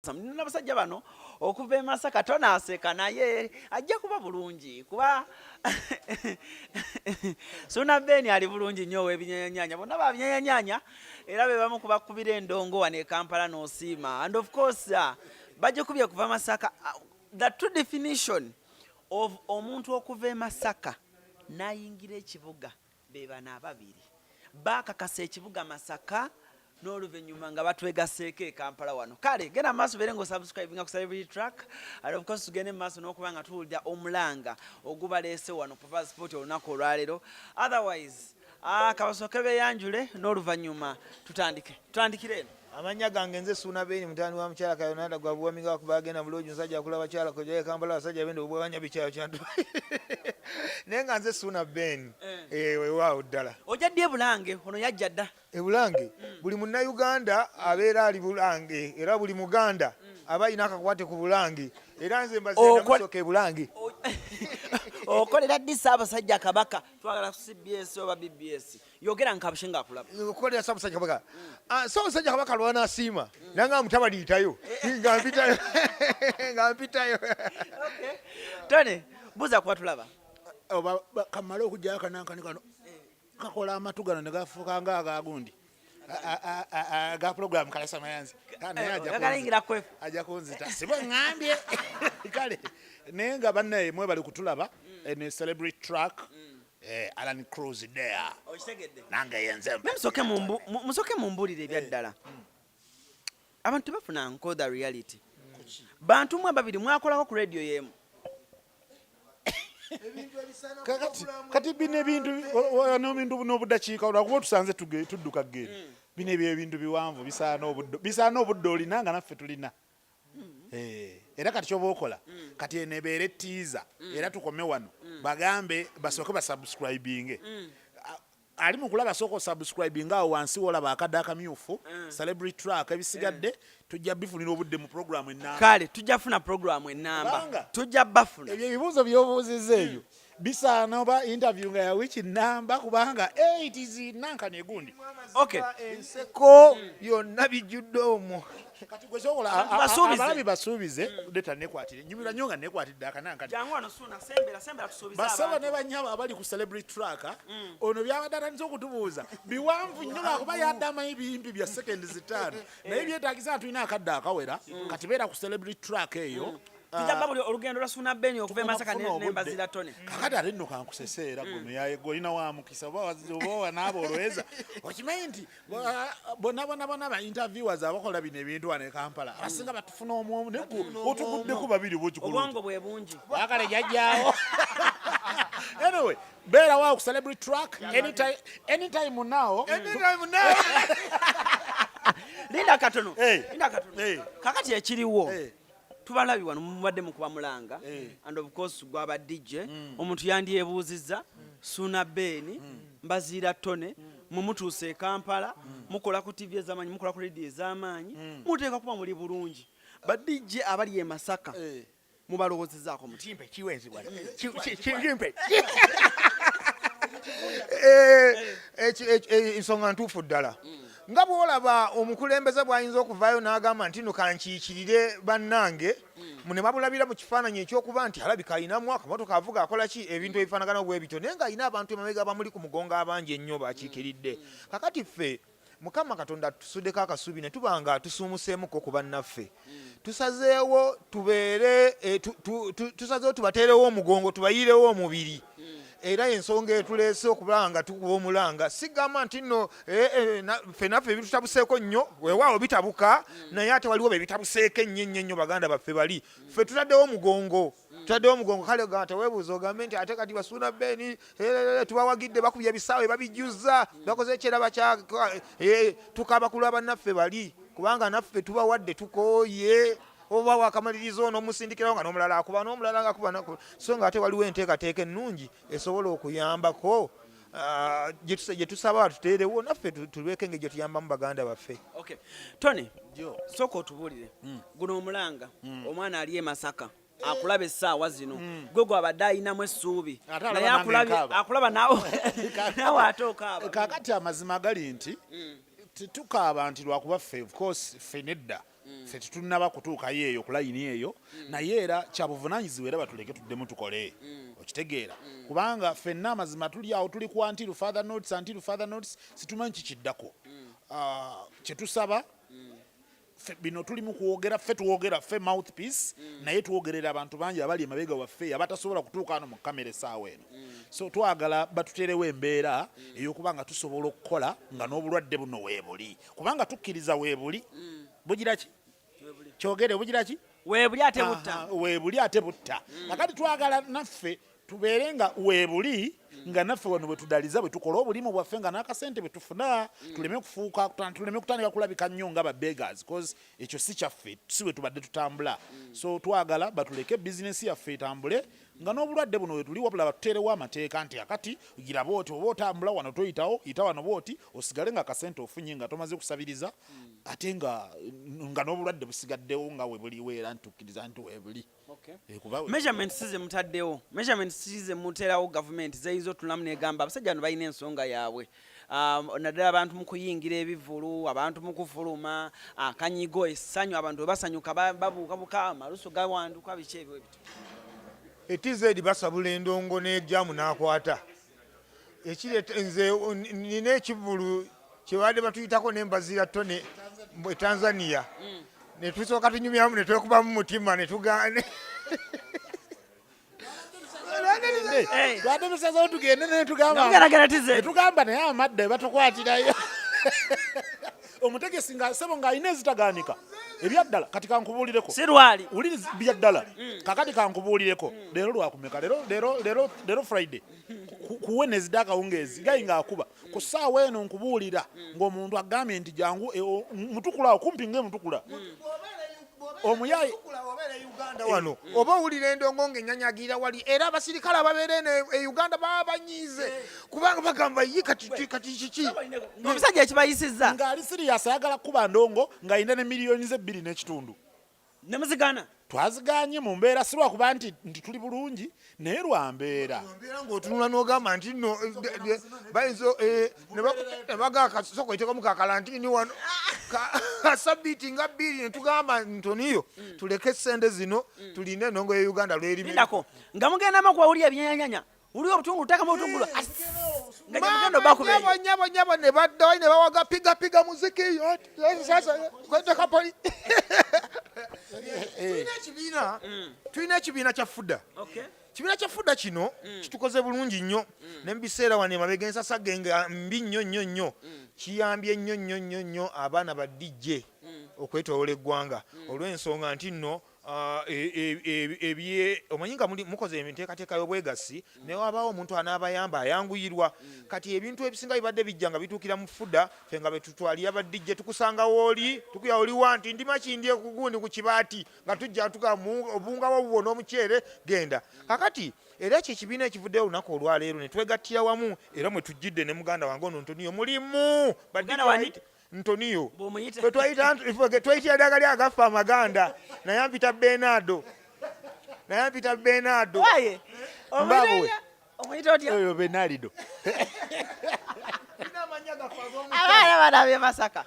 n'abasajja bano okuva e Masaka tonaaseka naye ajja kuba bulungi kuba Suna Beni ali bulungi nnyo ow'ebinyenyanya bonna babinyenyanya era be bamu kubakubira endongo wano e Kampala n'osiima and of course bajja kuva Masaka the true definition of omuntu okuva e Masaka n'ayingira ekibuga be bano ababiri bakakasa ekibuga Masaka n'oluvannyuma nga batwegaseeko e Kampala wano kale genda maaso beere ng'osubscribinga ku Celebrity Track and of course tugende maaso n'okuba nga tuwulira omulanga ogubaleese wano kuva sport olunaku olwaleero otherwise kabasooke beeyanjule n'oluvannyuma tutandikire eno. Amanya gange nze Suna Beni mutani wa mchala kayonada gwa buwaminga wakubagenda muloju nsajja akulaba chala kujja Kampala basajja bende obwanya bichayo kyantu nenga nze Suna Beni wewa ddala ojaddye Bulange ono yajja dda Bulange buli munna Uganda abeera ali Bulange era buli Muganda abayina akakwate ku Bulange era nze mbazenda musoke Bulange okolera ddi Ssaabasajja Kabaka twagala ku CBS oba BBS yogera nkabushenga akulaba okolera Ssaabasajja Kabaka Ssaabasajja Kabaka lwana asiima nanga mutabaliitayo nga mpitayo okay Tony buza kuba tulaba kamala okujjayo kanankani kano kakola amatu gano ne gafuuka ng'agagundi aga program kalesa mayanzi ajja kunzita sibo ngambye kale naye nga bannaye mwe bali kutulaba ne Celebrity Track Alan Cruz there nange yenze musoke mumbulire ebyaddala abantu bafuna nkoda reality bantu mwe babiri mwakolako ku radio yemu kati bine bintu n'obudakiika olwakuba tusanze tudduka geri bine ebintu biwanvu bisaana obudde olina nga naffe tulina era kati kyoba okola kati enebeere tiiza era tukome wano bagambe basooke basubscribinge ali mukulaba sooka osubscribinga awo wansi wolaba akadde akamyufu Celebrity Track ebisigadde tujja bifunira obudde mu programu ennamba kale tujja funa programu ennamba tujja bafuna ebyo ebibuuzo by'obuuzizza ebyo bisaana oba interview nga ya wiki nnamba kubanga it is nankani egundi okay enseko yonna bijjudde omwo kati gwe sokola abalabi basuubize deta nekwatire nyumira nnyo nga nekwatidde akanankani jangu wano Suna sembera tusuubiza basaba ne banyaba abali ku Celebrity Track ono byabaddatanisa okutubuuza biwanvu nnyo lwakuba yaddamu ebimpi bya sekendi zitaano naye byetaagisa tulina akadde akawera kati beera ku Celebrity Track eyo tujja buli olugendo lwa Suna Beni okuva e Masaka n'embazira Tony kakati ate nno kankuseseera gwe olina wa mukisa oba wanaaba oloweza okimanyi nti bonna ba interviewers abakola bino ebintu wano e Kampala abasinga batufuna omwomu naye otuguddeku babiri obwongo bwe bungi wakale jajjaawo anyway beera waawo ku Celebrity Track anytime now linda katono kakati ekiriwo tubalabi wano mubadde mukuba mulanga and of course gwaba DJ omuntu yandyebuuzizza Suna Beni mbazira Tone mumutuuse e Kampala mukola ku TV ez'amaanyi mukola ku radio ez'amaanyi muteeka kuba muli bulungi ba DJ abali e Masaka mubalowoozezaako mutimpe kiwenzi bwana kimpe ensonga ntuufu ddala nga bwolaba omukulembeze bw'ayinza okuvaayo n'agamba nti no kankiikirire bannange mune babulabira mu kifaananyi ekyokuba nti alabika ayinamu akamotoka avuga akola ki ebintu ebifaanagana bwe bityo naye ng'ayina abantu emabega bamuli ku mugongo abangi ennyo bakiikiridde kakati ffe Mukama Katonda tusuddeko akasubi ne tuba nga tusuumuseemuko ku bannaffe tusazeewo tubateerewo omugongo tubayiirewo omubiri era ensonga etuleese okuba nga tukuba omulanga sigamba nti nno ffe naffe ebitutabuseeko nnyo weewaawo bitabuka naye ate waliwo bebitabuseeko ennyo baganda baffe bali ffe tutaddewo omugongo kale ga teweebuuza ogambe nti ate kati Suna Beni tubawagidde bakubye ebisaawe babijjuzza bakoze ekiraba tukaba kulwa bannaffe bali kubanga naffe tubawadde tukooye oba wakamaliriza ono omusindikirawo nga n'omulala akuba n'omulala nga akuba so nga ate waliwo enteekateeka ennungi esobola okuyambako gye tusaba tuteerewo naffe tulweko engeri gye tuyambamu baganda baffe. Okay Tony sooka otubuulire guno omulanga omwana ali e Masaka akulaba essaawa zino gwe gwabadde ayinamu essuubi naye akulaba naawe ate okaaba kakati amazima gali nti tetukaaba nti lwakuba ffe of course ffe nedda ffe tetunnaba kutuukayo eyo ku layini eyo naye era kyabuvunaanyizibwa era batuleke tuddemu tukole okitegeera kubanga ffenna amazima tuli awo tuli ku until further notice situmanyi kikiddako kyetusaba bino tulimu kuwogera ffe tuwogera ffe mouthpiece naye tuwogerera abantu bangi abali emabega waffe abatasobola kutuuka wano mu kamera essaawa eno so twagala batuterewo embeera ey'okuba nga tusobola okukola nga n'obulwadde buno weebuli kubanga tukkiriza weebuli bugira ki kyogere bugira ki weebuli ate butta weebuli ate butta nakati twagala naffe tubeere nga weebuli nga naffe wano bwe tudaliza bwe tukola obulimu bwaffe nga n'akasente bwe tufuna tuleme kutandika kulabika nnyo nga babeggars cause ekyo si kyaffe si bwe tubadde tutambula so twagala batuleke bizinesi yaffe etambule nga n'obulwadde buno wetuli wabula batuteerewo amateeka nti akati gira booti oba otambula wano toyitawo yita wano booti osigale nga akasente ofunye nga tomaze kusabiriza ate nga n'obulwadde busigaddewo nga webuliwo era ntukkiriza nti weebuli measurements ze mutaddewo measurements ze muterawo government zeyinza otulamu negamba abasajja bano balina ensonga yaabwe naddala abantu mu kuyingira ebivulu abantu mu kufuluma akanyigo essanyu abantu webasanyuka babuukabuka amalusu gawanduka biki ebyo ebito etizedi basabula endongo n'ejjamu n'akwata nze nina ekivulu kyebadde batuyitako n'embazira ttone e Tanzania ne tusooka tunyumyamu ne twekubamu mutima ne tugane twatemesazawo tugende netugamba naye amadde batukwatirayo omutegesi nga sebo ng'alina ezitagaanika ebyaddala kati kankubuulireko sirwali uli byaddala kakati kankubuulireko leero lwakumeka leero Friday kuwena ezidde akawungeezi gayi ng'akuba ku ssaawa eno nkubuulira ng'omuntu agambye nti jangu mutukula okumpi ng'emutukula omuyayi Uganda wano oba owulira endongo ng'enyanyagira wali era abasirikale ababeera e Uganda baba banyiize kubanga bagamba ye kati kiki omusajja ekibayisizza ng'ali sirias ayagala kuba ndongo ng'ayina ne miliyoni ze 2.5 ne muzigana twaziganye mu mbeera si lwakuba nti tuli bulungi naye lwa mbeera ng'otunula n'ogamba nti nno bayinza ne bagaa kasoko etekamu ka kalantini wano kasabiiti nga 2 ne tugamba ntoniyo tuleke essente zino tuline endongo ye Uganda lwerimako nga mugendamo kuwawulya ebyenyanyanya uli obutungulu takamu obutungulu nga gyemugendo bakubeeyo nyabo ne baddayo ne bawaga piga muziki sasa kweteka tulina ekibiina kya FUDA kibiina kya FUDA kino kitukoze bulungi nnyo ne mu biseera wano emabega ensasa genga mbi nnyo kiyambye nnyo abaana ba DJ okwetoola eggwanga olw'ensonga nti nno omanyi nga mukoze enteekateeka y'obwegassi naye wabaawo omuntu anaabayamba ayanguyirwa kati ebintu ebisinga bibadde bijja nga bituukira mu FUDA ffe nga betutwalira badijje tukusanga wooli tukuya oliwa nti ndima kindye kugundi ku kibaati nga tujja obungawo bubo n'omuceere genda kakati era ekyo ekibiina ekivuddeyo olunaku olwaleero ne twegattira wamu era mwe tujjidde ne muganda wange ono Ntoniyo mulimu Ntoniyo twayitira ddagala lyagaffe amaganda naye ampita Benado mbabwe omuyita otya oyo Benalido abaana banabye Masaka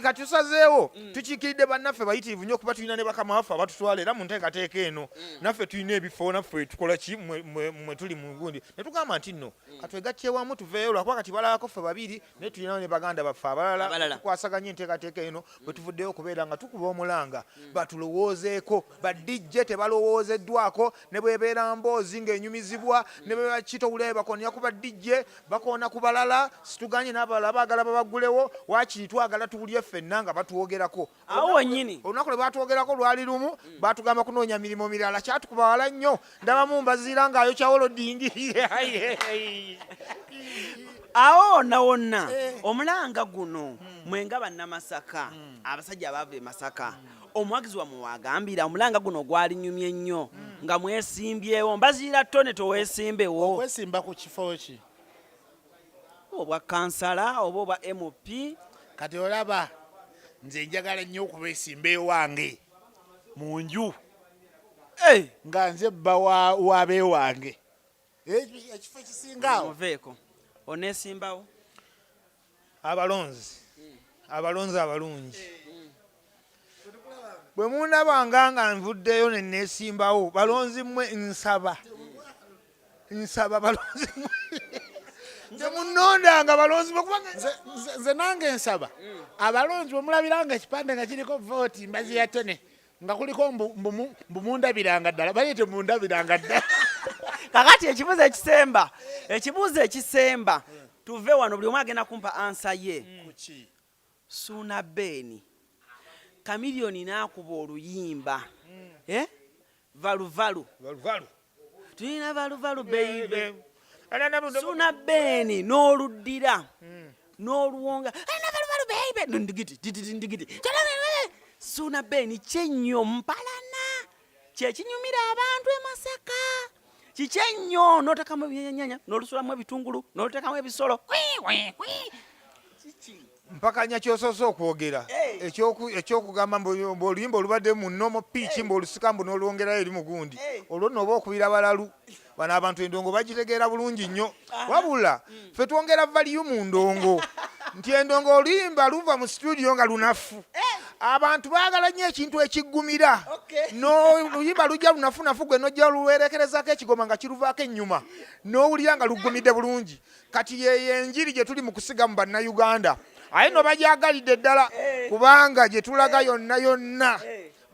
katusazeewo tukiikiridde bannaffe bayitirivu nnyo okuba tulina ne bakama waffe abatutwala era mu nteekateeka eno naffe tulina ebifo naffe tukola ki mwe tuli mu gundi ne tugamba nti nno katwegattye wamu tuveeyo lwakuba kati balabako ffe babiri naye tulinawo ne baganda baffe abalala tukwasaganya enteekateeka eno bwe tuvuddeyo okubeera nga tukuba omulanga batulowoozeeko badijje tebalowoozeddwako ne bwebeera mboozi ng'enyumizibwa ne bwe bakitowulayo bakoonera ku badijje bakoona ku balala situganye n'abalala baagala babaggulewo waakiri twagala tuwulye ffenna nga batuwogerako awo wennyini olunaku lwe batwogerako lwali lumu batugamba kunoonya mirimu mirala kyatukuba wala nnyo ndabamu mbaziira ng'ayokyawo lodingi awo wonna omulanga guno mwenga bannamasaka abasajja abaava e Masaka omuwagizi wammwe wagambira omulanga guno gwalinyumye nnyo nga mwesimbyewo mbaziira ttone toweesimbewo okwesimba ku kifo ki obwa kansala oba obwa MP kati olaba nze njagala nnyo okubeesimba ewange mu nju nga nze bba w'abeewange ekifo ekisingaawo muveeko oneesimbawo abalonzi abalungi bwe mundabanga nga nvuddeyo ne neesimbawo balonzi mmwe nsaba balonzi mmwe nze munnondanga balonzi nze nange nsaba abalonzi bwe mulabiranga ekipande nga kiriko vooti mbazi ya tone nga kuliko mbumundabiranga ddala bayite mundabiranga ddala kakati ekibuuzo ekisemba tuve wano buli omu agenda kumpa ansa ye Suna Beni Chameleone n'akuba oluyimba valuvalu tulina valuvalu baby Suna Beni n'oluddira n'oluwonga valuvalu baby ndigiti Suna Beni kyenyo mpalana kyekinyumira abantu e Masaka kikyenyo n'otekamu ebyennyanja n'olusulamu ebitungulu n'otekamu ebisolo mpakanya kyosoose okwogera ekyokugamba oluyimba olubadde mu nomo piiki mbaolusika mbu n'olwongerayo eri mugundi olwo nooba okubira balalu bano abantu endongo bagitegeera bulungi nnyo wabula ffe twongera valiyo mu ndongo nti endongo oluyimba luva mu studio nga lunafu abantu baagala nnyo ekintu ekiggumira n'oluyimba lujja lunafunafu gwe nojja luwerekerezako ekigoma nga kiruvaako ennyuma n'owulira nga luggumidde bulungi kati yeyo enjiri gye tuli mu kusiga mu bannayuganda aye no bajyagalidde ddala kubanga gye tulaga yonna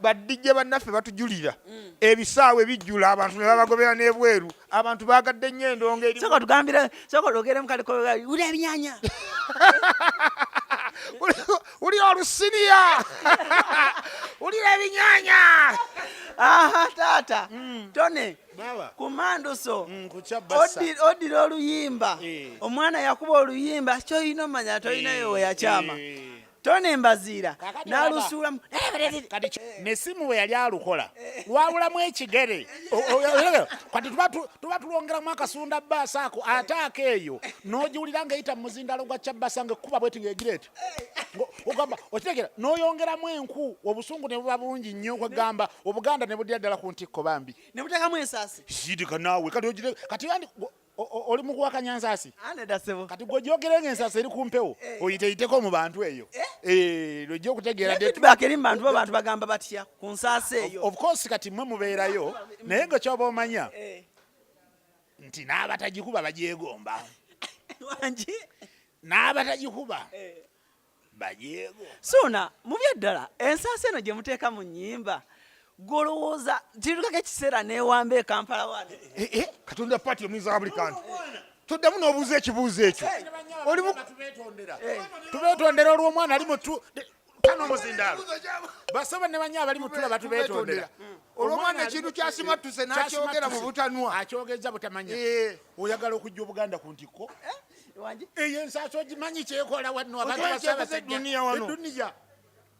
baddijje bannaffe batujulira ebisaawe bijjula abantu ne babagobera n'ebweru abantu baagadde nnyo endongo eri soka ologere mukaliko uli ebinyanya uli olusiniya ulira ebinyanya taata tone kumanduso oddira oluyimba omwana yakuba oluyimba kyoyina omanya tolinayo weyakyama tone mbaziira n'alusuulamu nesimu bwe yali alukola lwabulamu ekigere kati tuba tulwongeramu akasunda bbaasa ako ate akeeyo n'ogiwulira ng'eyita mu muzindalo gwa kyabbasa ng'ekkuba bweti ng'egireti ogamba okitegera n'oyongeramu enku obusungu ne buba bulungi nnyo kwegamba obuganda ne buddira ddala ku ntikko bambi ne buteekamu ensaasi sidika naawe kati oli mukuwakanya nsaasi kati gw'ogyogerenga ensaasi eri ku mpewo oyiteyiteko mu bantu eyo lwojja okutegeera feedback eri mu bantu abantu bagamba batya ku nsaasi eyo of course kati mmwe mubeerayo naye nga kyoba omanya nti n'abatagikuba bagyegomba wangi n'abatagikuba bagyegomba Suna mu byeddala ensaasi eno gye muteeka mu nnyimba golowooza tirukaga ekiseera neewamba e Kampala wano katonda pati omuyinza wa buli kantu toddamu n'obuuza ekibuuzo ekyo tubeetondera olw'omwana ali mutu kano omuzindaalo basaba ne banya abali mutula batubeetondera olw'omwana ekintu kyasimattuse n'akyogera mu butanwa akyogeza butamanya oyagala okujja obuganda ku ntikko eyo ensaasi ogimanyi kyekola wano abantu basabasajja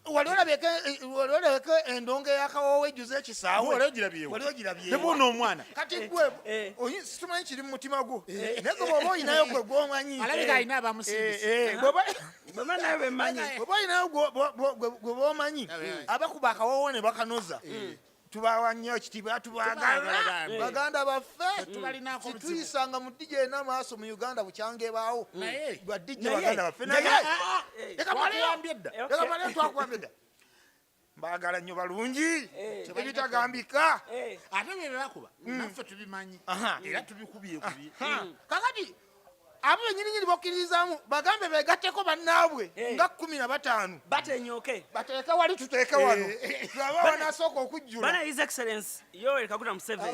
wali olabeko endongo eyakawoowo ejjuza ekisaawe wali ogirabyewo tebuuna omwana kati gwe situmanyi kiri mu mutima gwo naye gwe bw'oba oyinayo gwe gw'omanyi alabika alina abamusingisi bweba naye bemanyi bw'oba oyinayo gwe bw'omanyi abakuba akawoowo ne bakanoza tubawa nnyo ekitiibwa tubagala baganda baffe situyisanga mu dijja ena maaso mu uganda bukyanga ebaawo badijja baganda baffe naye twakuwambye dda mbagala nnyo balungi ebitagambika ate bye bakuba naffe tubimanyi era tubikubyekubye kakati abo benyininyini bokkiririzaamu bagambe begatteko bannaabwe nga 15 batenyoke bateeke wali tuteeke wano tulaba wanasooka okujjula bana his excellence Yoweri Kaguta Museveni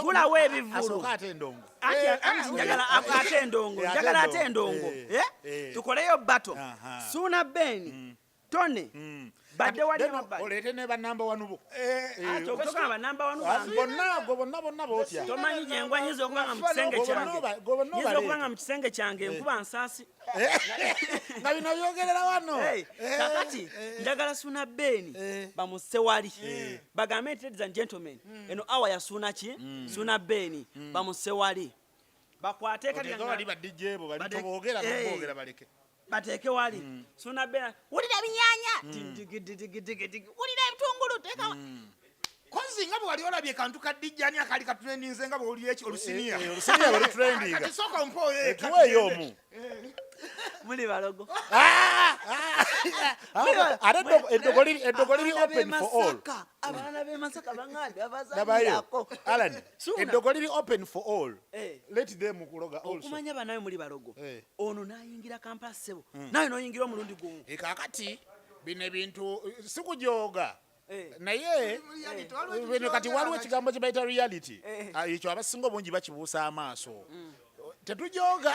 gulawo ebivulu ate endongo njagala ate endongo tukoleyo bato Suna Beni tone badde wali oleete ne bannamba wanubo okutokana bannamba wanu bonna bootya tomanyi gyengwa nyinza okubanga mu kisenge kyange enkuba nsaasi nga bino byogerera wano kakati njagala Suna Beni bamusse wali bagambe nti ladies and gentlemen eno awa ya Suna ki Suna Beni bamusse wali bakwate kali badijje bo bali toboogera boogera baleke bateeke wali Suna Beni wulira binyanya wulira ebitungulu teeka mpozi nga bwe wali olabye kantu kadijjani akali katrendinze nga bwe oli olusiniya olusinia bwe lutrendinga kati sooka ompoye tuweeyo omu muli balogo eddogo liri open for all abaana b'e Masaka baŋŋambe nabayo abazanyirako Alan Suna. eddogo liri open for all Eh. let them kuloga also okumanya banawe muli balogo ono n'ayingira Kampala ssebo Hmm. nawe n'oyingira omulundi gumu kakati bino ebintu sikujooga Eh. naye bino kati waliwo ekigambo kye bayita reality ekyo abasinga obungi bakibuusa amaaso tetujooga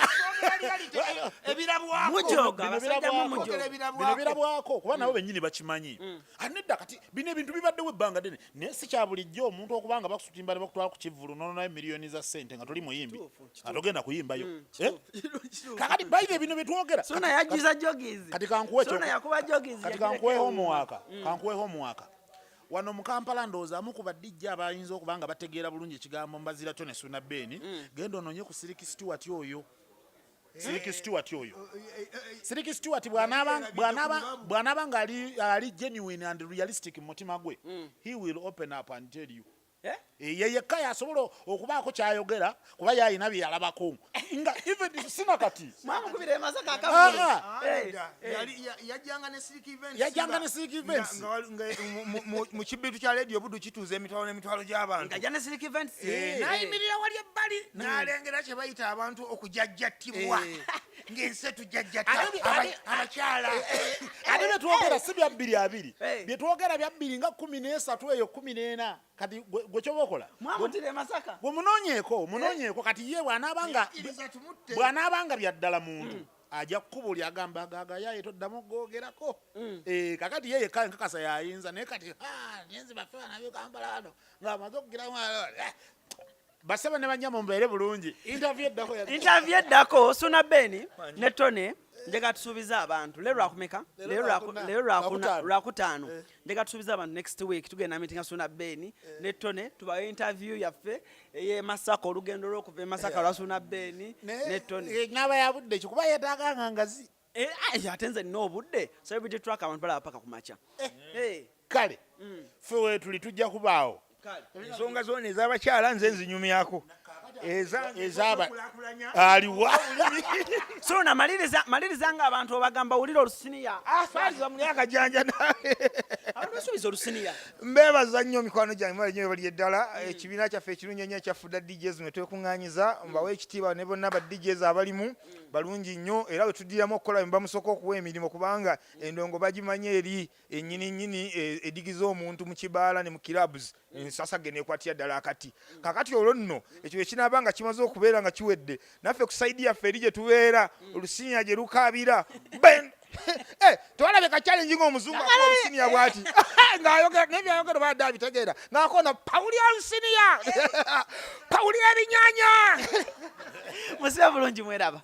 mujoga Bino abasajja mu birabwako. mujoga bino birabwako kuba nabo bennyini bakimanyi anedda kati bino ebintu bibaddewo ebbanga ddene naye si kya bulijjo omuntu okuba nga bakusutimba ne bakutwala ku kivulu nononayo miliyoni za ssente nga toli muyimbi atogenda kuyimbayo kakati bayire bino byetwogera Suna yajjuza jogizi kati kankuwe Suna yakuba jogizi kati yagira kankuwe kyo. homework wano mu Kampala ndowooza amu ku badijja abayinza okuba nga bategeera bulungi ekigambo mbazira Tone Suna Beni genda ononye ku Siriki Stewart oyo Siriki Stewart bw'anaaba nga ali genuine and realistic mu mutima gwe he will open up and tell you ye yekka yasobola okubaako kyayogera kuba yalina bye yalabako nga even sina kati mwamukubira e Masaka akavuyo yajjanga ne Silk Events yajjanga ne Silk Events mu kibitu kya radio budu kituuza emitwalo n'emitwalo gy'abantu ngajja ne Silk Events nayimirira wali ebbali n'alengera kye bayita abantu okujajjattibwa ng'ensi tujajjatta abakyala ate byetwogera si bya 2 Eh. byetwogera bya 2 nga 13 eyo 14 kati gwe kyoba okola mwamutira e Masaka gwe munoonyeeko kati ye bw'anaabanga byaddala muntu ajja kkuba oli agamba gagayaye toddamu googerako kakati ye yekka enkakasa yayinza naye kati nyenzi bafe nabyo Kampala wano ng'amaze okugiramu basaba ne banyama mubeere bulungi interview eddako Suna Beni ne Tone njega tusuubiza abantu leero lwakumeka lwakutaano njega tusuubiza abantu next week tugenda meeting Suna Beni ne Tone tubayo interview yaffe eye Masaka olugendo lw'okuva e Masaka lwa Suna Beni ne Tone ngaba yabudde kikuba yeetaaga nga ngazi ate nze nina obudde celebrity track abantu balaba paka kumakya kale ffe weetuli tujja kubaawo ensonga zona ez'abakyala nze nzinyumyako aliwa Suna maliriza nga abantu obagamba wulira olusiniya faaliza muli akajanja nawe abantu basuubiza olusiniya mbeebaza nnyo mikwano gyange nnyo bali eddala ekibiina kyaffe ekirungi ennyo ekya Fuda DJs mwe twekuŋŋaanyiza mbawe ekitiibwa ne bonna ba DJs abalimu balungi nnyo era bwe tuddiramu okukola bye bamusooka okuwa emirimu kubanga endongo bagimanye eri ennyini edigiza omuntu mu kibaala ne mu kirabs ensasage neekwatira ddala akati kakati olwo nno ekyo ekinaaba nga kimaze okubeera nga kiwedde naffe ku sayidi yaffe eri gye tubeera olusinya gye lukaabira twalabe kachallenge ng'omuzungu akola olusinya bw'ati ng'ayogera n'ebyayogera badde abitegeera ng'akona pawulira olusinya pawulira ebinyaanya musibe bulungi mweraba